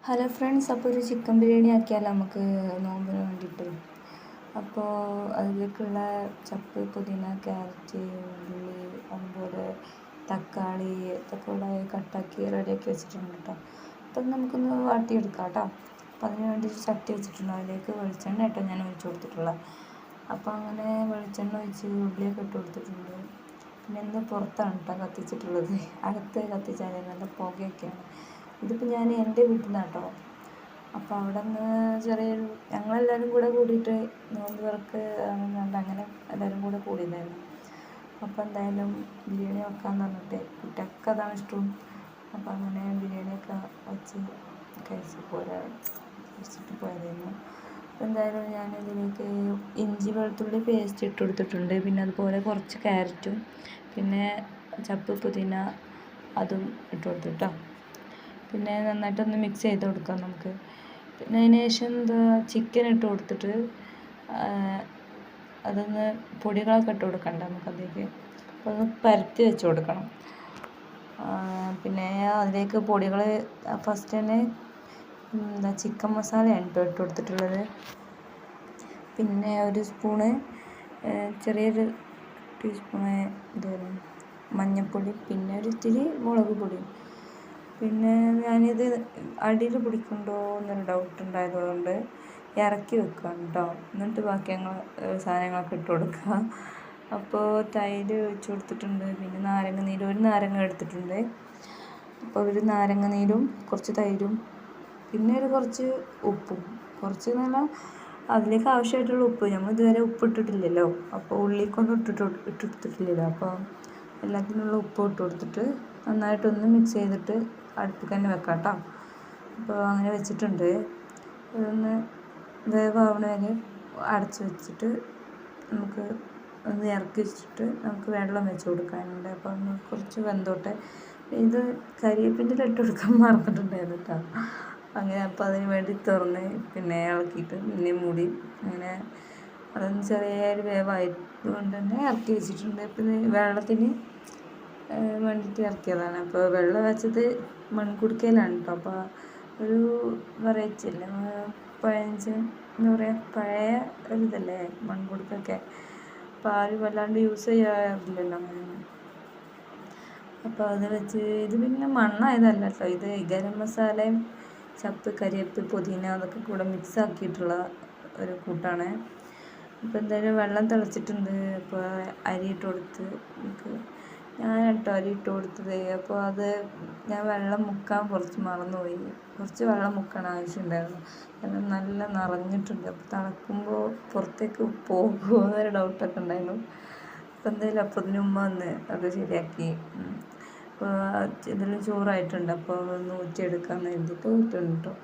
Hello friends, അപ്പോൾ ഒരു chicken biryani ആക്കിയാലോ നമുക്ക് നോമ്പിന് വേണ്ടിയിട്ട്. അപ്പോൾ അതിലേക്കുള്ള ചപ്പ്, പുതിന, ക്യാരറ്റ്, ഉള്ളി, അതുപോലെ തക്കാളി ഇതൊക്കെ കൂടെ കട്ടാക്കി റെഡിയാക്കി വെച്ചിട്ടുണ്ട് കേട്ടോ. അപ്പം നമുക്കൊന്ന് വാട്ടിയെടുക്കാം കേട്ടോ. അപ്പം അതിന് വേണ്ടി ചട്ടി വെച്ചിട്ടുണ്ട്, അതിലേക്ക് വെളിച്ചെണ്ണ കേട്ടോ ഞാൻ ഒഴിച്ച് കൊടുത്തിട്ടുള്ളത്. അപ്പോൾ അങ്ങനെ വെളിച്ചെണ്ണ ഒഴിച്ച് ഉള്ളിയൊക്കെ ഇട്ട് കൊടുത്തിട്ടുണ്ട്. പിന്നെ ഇന്ന് പുറത്താണ് കേട്ടോ കത്തിച്ചിട്ടുള്ളത്, അകത്ത് കത്തിച്ചാൽ നല്ല പുകയൊക്കെയാണ്. ഇതിപ്പോൾ ഞാൻ എൻ്റെ വീട്ടിൽ നിന്നാണ് കേട്ടോ. അപ്പോൾ അവിടെ നിന്ന് ചെറിയൊരു ഞങ്ങളെല്ലാവരും കൂടെ കൂടിയിട്ട് നോമ്പ് തുറക്ക് അങ്ങനെ എല്ലാവരും കൂടെ കൂടിയതായിരുന്നു. അപ്പോൾ എന്തായാലും ബിരിയാണി വെക്കാമെന്ന് പറഞ്ഞിട്ട് കുട്ടിയൊക്കെ അതാണ് ഇഷ്ടവും. അപ്പോൾ അങ്ങനെ ബിരിയാണിയൊക്കെ വെച്ച് കഴിച്ചിട്ട് പോയതായിരുന്നു. അപ്പോൾ എന്തായാലും ഞാനിതിലേക്ക് ഇഞ്ചി വെളുത്തുള്ളി പേസ്റ്റ് ഇട്ട് കൊടുത്തിട്ടുണ്ട്. പിന്നെ അതുപോലെ കുറച്ച് ക്യാരറ്റും പിന്നെ ചപ്പ് പുതിന അതും ഇട്ട് കൊടുത്തിട്ടോ. പിന്നെ നന്നായിട്ടൊന്ന് മിക്സ് ചെയ്ത് കൊടുക്കാം നമുക്ക്. പിന്നെ അതിന് ശേഷം ചിക്കൻ ഇട്ട് കൊടുത്തിട്ട് അതൊന്ന് പൊടികളൊക്കെ ഇട്ട് കൊടുക്കണ്ട നമുക്കതിലേക്ക്. അപ്പോൾ ഒന്ന് പരത്തി വെച്ച് കൊടുക്കണം. പിന്നെ അതിലേക്ക് പൊടികൾ ഫസ്റ്റ് തന്നെ ചിക്കൻ മസാലയാണ് ഇട്ട് കൊടുത്തിട്ടുള്ളത്. പിന്നെ ഒരു സ്പൂണ് ചെറിയൊരു ടീസ്പൂണ് മഞ്ഞൾപ്പൊടി, പിന്നെ ഒരു ഇത്തിരി മുളക് പൊടി. പിന്നെ ഞാനിത് അടിയിൽ പിടിക്കുന്നുണ്ടോ എന്നൊരു ഡൗട്ട് ഉണ്ടായതുകൊണ്ട് ഇറക്കി വെക്കുകയാണ് കേട്ടോ. എന്നിട്ട് ബാക്കി സാധനങ്ങളൊക്കെ ഇട്ട് കൊടുക്കുക. അപ്പോൾ തൈര് ഒഴിച്ച് കൊടുത്തിട്ടുണ്ട്. പിന്നെ ഒരു നാരങ്ങ എടുത്തിട്ടുണ്ട്. അപ്പോൾ ഒരു നാരങ്ങ നീരും കുറച്ച് തൈരും പിന്നെ കുറച്ച് ഉപ്പും, കുറച്ച് നല്ല അതിലേക്ക് ആവശ്യമായിട്ടുള്ള ഉപ്പ്. നമ്മൾ ഇതുവരെ ഉപ്പ് ഇട്ടിട്ടില്ലല്ലോ, അപ്പോൾ ഉള്ളിലേക്കൊന്നും ഇട്ടെടുത്തിട്ടില്ലല്ലോ. അപ്പോൾ എല്ലാത്തിനുള്ള ഉപ്പ് ഇട്ട് കൊടുത്തിട്ട് നന്നായിട്ടൊന്ന് മിക്സ് ചെയ്തിട്ട് അടുപ്പിൽ തന്നെ വെക്കാം കേട്ടോ. അപ്പോൾ അങ്ങനെ വെച്ചിട്ടുണ്ട്. ഇതൊന്ന് വേവാവണ വരെ അടച്ച് വെച്ചിട്ട് നമുക്ക് ഒന്ന് ഇറക്കി വെച്ചിട്ട് നമുക്ക് വെള്ളം വെച്ച് കൊടുക്കാനുണ്ട്. അപ്പോൾ ഒന്ന് കുറച്ച് വെന്തോട്ടെ. ഇത് കരിവേപ്പിൻ്റെ ഇട്ട് കൊടുക്കാൻ മറന്നിട്ടുണ്ടായിരുന്നു കേട്ടോ. അങ്ങനെ അപ്പോൾ അതിന് വേണ്ടി തുറന്ന് പിന്നെ ഇളക്കിയിട്ട് പിന്നെ മൂടി അങ്ങനെ അതൊന്ന് ചെറിയൊരു വേവായതുകൊണ്ട് തന്നെ ഇറക്കി വെച്ചിട്ടുണ്ട്. പിന്നെ വെള്ളത്തിന് വേണ്ടിയിട്ട് ഇറക്കിയതാണ്. അപ്പോൾ വെള്ളം വെച്ചത് മൺകുടുക്കയിലാണ് കേട്ടോ. അപ്പോൾ ഒരു വെറൈറ്റി അല്ലേ, പഴഞ്ച് എന്താ പറയുക, പഴയ ഒരിതല്ലേ മൺകുടുക്കൊക്കെ. അപ്പോൾ ആരും വല്ലാണ്ട് യൂസ് ചെയ്യാറില്ലല്ലോ അങ്ങനെ. അപ്പോൾ അത് വെച്ച് ഇത് പിന്നെ മണ്ണായതല്ല കേട്ടോ, ഇത് ഗരം മസാലയും ചപ്പ്, കരിവേപ്പ്, പുതിന അതൊക്കെ കൂടെ മിക്സ് ആക്കിയിട്ടുള്ള ഒരു കൂട്ടാണ്. അപ്പോൾ എന്തായാലും വെള്ളം തിളച്ചിട്ടുണ്ട്. അപ്പോൾ അരി ഇട്ട് കൊടുത്ത് ഞാൻ കേട്ടോ അരി ഇട്ട് കൊടുത്തത്. അപ്പോൾ അത് ഞാൻ വെള്ളം മുക്കാൻ കുറച്ച് മറന്നുപോയി. കുറച്ച് വെള്ളം മുക്കാൻ ആവശ്യമുണ്ടായിരുന്നു, കാരണം നല്ല നിറഞ്ഞിട്ടുണ്ട്. അപ്പോൾ തിളക്കുമ്പോൾ പുറത്തേക്ക് പോകുമോ എന്നൊരു ഡൗട്ടൊക്കെ ഉണ്ടായിരുന്നു. അപ്പോൾ എന്തായാലും അപ്പത്തിന് ഉമ്മ വന്ന് അത് ശരിയാക്കി. അപ്പോൾ ഇതിലും ചോറായിട്ടുണ്ട്. അപ്പോൾ ഒന്ന് ഊറ്റിയെടുക്കാമെന്ന് എഴുതിയിട്ട് ഊറ്റുണ്ട് കേട്ടോ.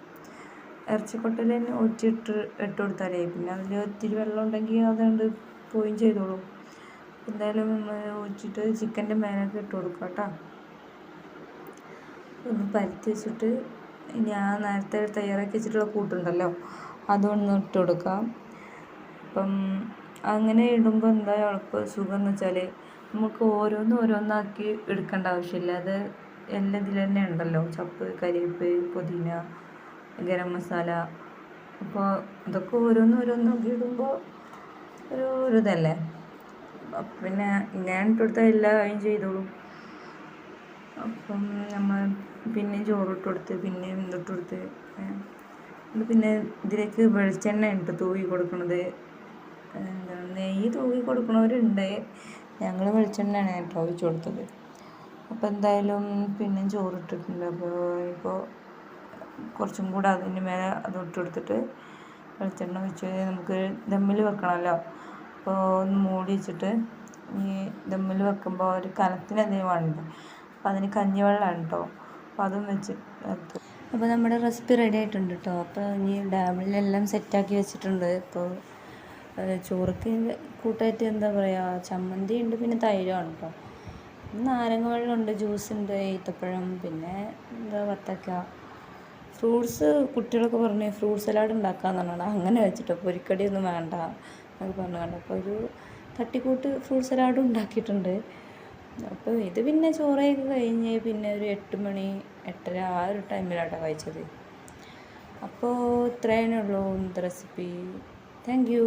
ഇറച്ചിക്കൊട്ടയിൽ തന്നെ ഇട്ട് കൊടുത്താലേ പിന്നെ അതിൽ ഒത്തിരി വെള്ളം ഉണ്ടെങ്കിൽ അതുകൊണ്ട് പോവുകയും ചെയ്തോളൂ. എന്തായാലും ഊറ്റിയിട്ട് ചിക്കൻ്റെ മേലേക്ക് ഇട്ട് കൊടുക്കാം കേട്ടോ. ഒന്ന് പരത്തി വെച്ചിട്ട് ഞാൻ നേരത്തെ തയ്യാറാക്കി വെച്ചിട്ടുള്ള കൂട്ടുണ്ടല്ലോ അതൊന്ന് ഇട്ട് കൊടുക്കാം. അപ്പം അങ്ങനെ ഇടുമ്പോൾ എന്താ സുഖം എന്ന് വെച്ചാൽ നമുക്ക് ഓരോന്നാക്കി എടുക്കേണ്ട ആവശ്യമില്ല. അത് എല്ലാം ഇതിൽ തന്നെ ഉണ്ടല്ലോ, ചപ്പ്, കരിവേപ്പ്, പുതിന, ഗരം മസാല. അപ്പോൾ ഇതൊക്കെ ഓരോന്നോക്കി ഇടുമ്പോൾ ഒരു ഇതല്ലേ. പിന്നെ ഞാൻ ഇട്ട് കൊടുത്താൽ എല്ലാം കാര്യം ചെയ്തോളും. അപ്പം നമ്മൾ പിന്നെ ചോറിട്ട് കൊടുത്ത് പിന്നെ ഇട്ട് കൊടുത്ത് പിന്നെ ഇതിലേക്ക് വെളിച്ചെണ്ണ ഉണ്ട് തൂവി കൊടുക്കുന്നത്. എന്താണ് നെയ്യ് തൂവി കൊടുക്കണവരുണ്ട്, ഞങ്ങൾ വെളിച്ചെണ്ണയാണ് കേട്ടോ ഒഴിച്ച് കൊടുത്തത്. അപ്പോൾ എന്തായാലും പിന്നെ ചോറിട്ടിട്ടുണ്ട്. അപ്പോൾ ഇപ്പോൾ കുറച്ചും കൂടെ അതിൻ്റെ മേലെ അത് ഇട്ട് കൊടുത്തിട്ട് വെളിച്ചെണ്ണ ഒഴിച്ച് നമുക്ക് ദമ്മിൽ വെക്കണമല്ലോ. അപ്പോൾ ഒന്ന് മൂടി വെച്ചിട്ട് ഈ ദമ്മിൽ വെക്കുമ്പോൾ ഒരു കനത്തിന് എന്തെങ്കിലും വേണ്ട. അപ്പോൾ അതിന് കഞ്ഞിവെള്ളമാണ് കേട്ടോ. അപ്പോൾ അതും വെച്ച് അപ്പോൾ നമ്മുടെ റെസിപ്പി റെഡി ആയിട്ടുണ്ട് കേട്ടോ. അപ്പോൾ ഇനി ഡാമിലെല്ലാം സെറ്റാക്കി വെച്ചിട്ടുണ്ട്. ഇപ്പോൾ ചോറക്ക് കൂട്ടായിട്ട് എന്താ പറയുക, ചമ്മന്തി ഉണ്ട്, പിന്നെ തൈരാണ് കേട്ടോ. നാരങ്ങ വെള്ളമുണ്ട്, ജ്യൂസുണ്ട്, ഈത്തപ്പഴം, പിന്നെ എന്താ വത്തക്ക, ഫ്രൂട്ട്സ്. കുട്ടികളൊക്കെ പറഞ്ഞ് ഫ്രൂട്ട് സലാഡ് ഉണ്ടാക്കാമെന്ന് പറഞ്ഞാൽ അങ്ങനെ വെച്ചിട്ടോ, പൊരിക്കടിയൊന്നും വേണ്ട എന്നൊക്കെ പറഞ്ഞു. അപ്പോൾ ഒരു തട്ടിക്കൂട്ട് ഫ്രൂട്ട് സലാഡും ഉണ്ടാക്കിയിട്ടുണ്ട്. അപ്പോൾ ഇത് പിന്നെ ചോറയൊക്കെ കഴിഞ്ഞ് പിന്നെ ഒരു 8 മണി 8:30 ആ ഒരു ടൈമിലാട്ടോ കഴിച്ചത്. അപ്പോൾ ഇത്രയേ ഉള്ളൂ ഇന്നത്തെ റെസിപ്പി. Thank you.